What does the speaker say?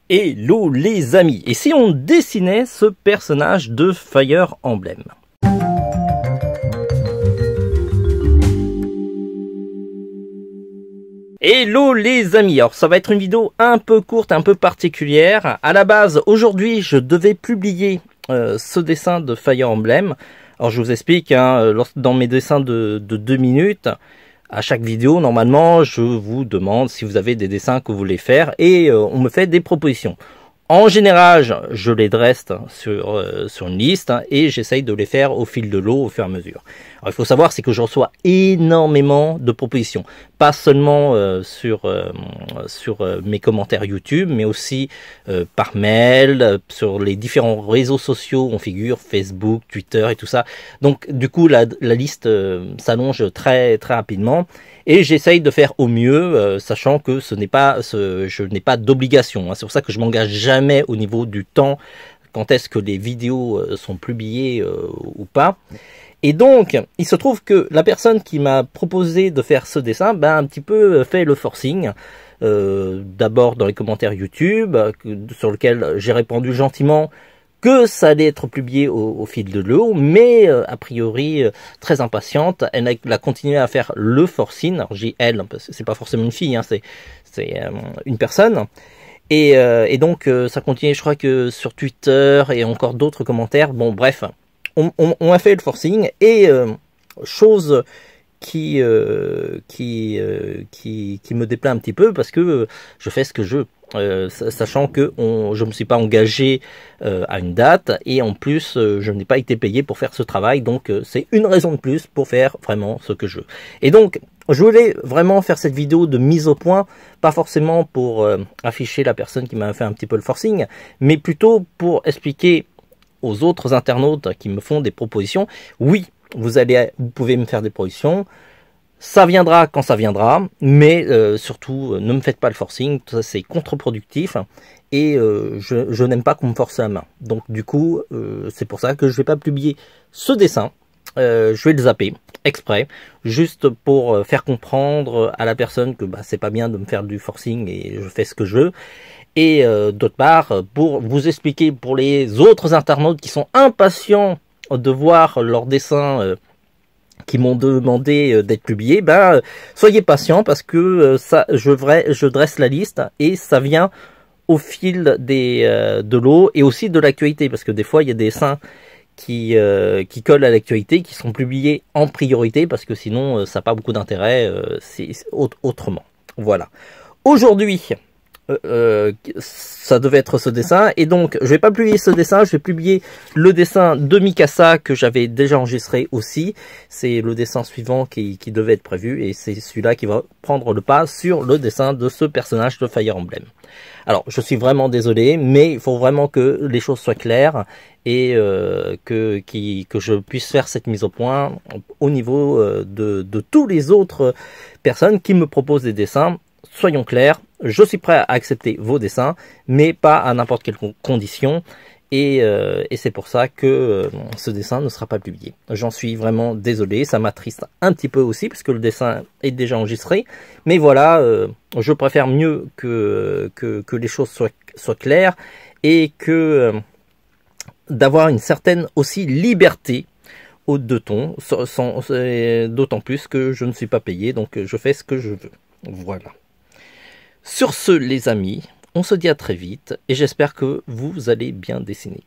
Hello les amis, et si on dessinait ce personnage de Fire Emblem? Hello les amis, alors ça va être une vidéo un peu courte, un peu particulière. À la base, aujourd'hui, je devais publier ce dessin de Fire Emblem. Alors je vous explique, hein, dans mes dessins de 2 minutes, à chaque vidéo, normalement, je vous demande si vous avez des dessins que vous voulez faire et on me fait des propositions. En général, je les dresse sur une liste et j'essaye de les faire au fil de l'eau, au fur et à mesure. Alors, il faut savoir, c'est que je reçois énormément de propositions, pas seulement sur mes commentaires YouTube, mais aussi par mail, sur les différents réseaux sociaux, on figure Facebook, Twitter et tout ça. Donc, du coup, la liste s'allonge très très rapidement. Et j'essaye de faire au mieux, sachant que je n'ai pas d'obligation. Hein. C'est pour ça que je m'engage jamais au niveau du temps, quand est-ce que les vidéos sont publiées ou pas. Et donc, il se trouve que la personne qui m'a proposé de faire ce dessin, ben, un petit peu fait le forcing. D'abord dans les commentaires YouTube, sur lequel j'ai répondu gentiment que ça allait être publié au fil de l'eau, mais a priori très impatiente, elle a continué à faire le forcing. Alors j'ai elle, parce que c'est pas forcément une fille, hein, c'est une personne. Et donc ça continue, je crois que sur Twitter et encore d'autres commentaires. Bon bref, on a fait le forcing et chose qui me déplaît un petit peu parce que je fais ce que je veux. Sachant que je ne me suis pas engagé à une date et en plus je n'ai pas été payé pour faire ce travail, donc c'est une raison de plus pour faire vraiment ce que je veux. Et donc je voulais vraiment faire cette vidéo de mise au point, pas forcément pour afficher la personne qui m'a fait un petit peu le forcing, mais plutôt pour expliquer aux autres internautes qui me font des propositions. Oui, vous pouvez me faire des propositions. Ça viendra quand ça viendra, mais surtout ne me faites pas le forcing, ça c'est contre-productif et je n'aime pas qu'on me force la main. Donc du coup, c'est pour ça que je ne vais pas publier ce dessin, je vais le zapper exprès, juste pour faire comprendre à la personne que bah, c'est pas bien de me faire du forcing et je fais ce que je veux. Et d'autre part, pour vous expliquer pour les autres internautes qui sont impatients de voir leurs dessins qui m'ont demandé d'être publié, ben soyez patients parce que je dresse la liste et ça vient au fil de l'eau et aussi de l'actualité, parce que des fois il y a des dessins qui collent à l'actualité, qui sont publiés en priorité parce que sinon ça n'a pas beaucoup d'intérêt autrement. Voilà. Aujourd'hui, ça devait être ce dessin et donc je vais pas publier ce dessin, je vais publier le dessin de Mikasa que j'avais déjà enregistré aussi. C'est le dessin suivant qui devait être prévu et c'est celui-là qui va prendre le pas sur le dessin de ce personnage de Fire Emblem. Alors je suis vraiment désolé, mais il faut vraiment que les choses soient claires et que je puisse faire cette mise au point au niveau de tous les autres personnes qui me proposent des dessins. Soyons clairs, je suis prêt à accepter vos dessins, mais pas à n'importe quelle condition. Et c'est pour ça que ce dessin ne sera pas publié. J'en suis vraiment désolé, ça m'attriste un petit peu aussi, parce que le dessin est déjà enregistré. Mais voilà, je préfère mieux que les choses soient claires et que d'avoir une certaine aussi liberté au deux tons, d'autant plus que je ne suis pas payé, donc je fais ce que je veux. Voilà. Sur ce, les amis, on se dit à très vite et j'espère que vous allez bien dessiner.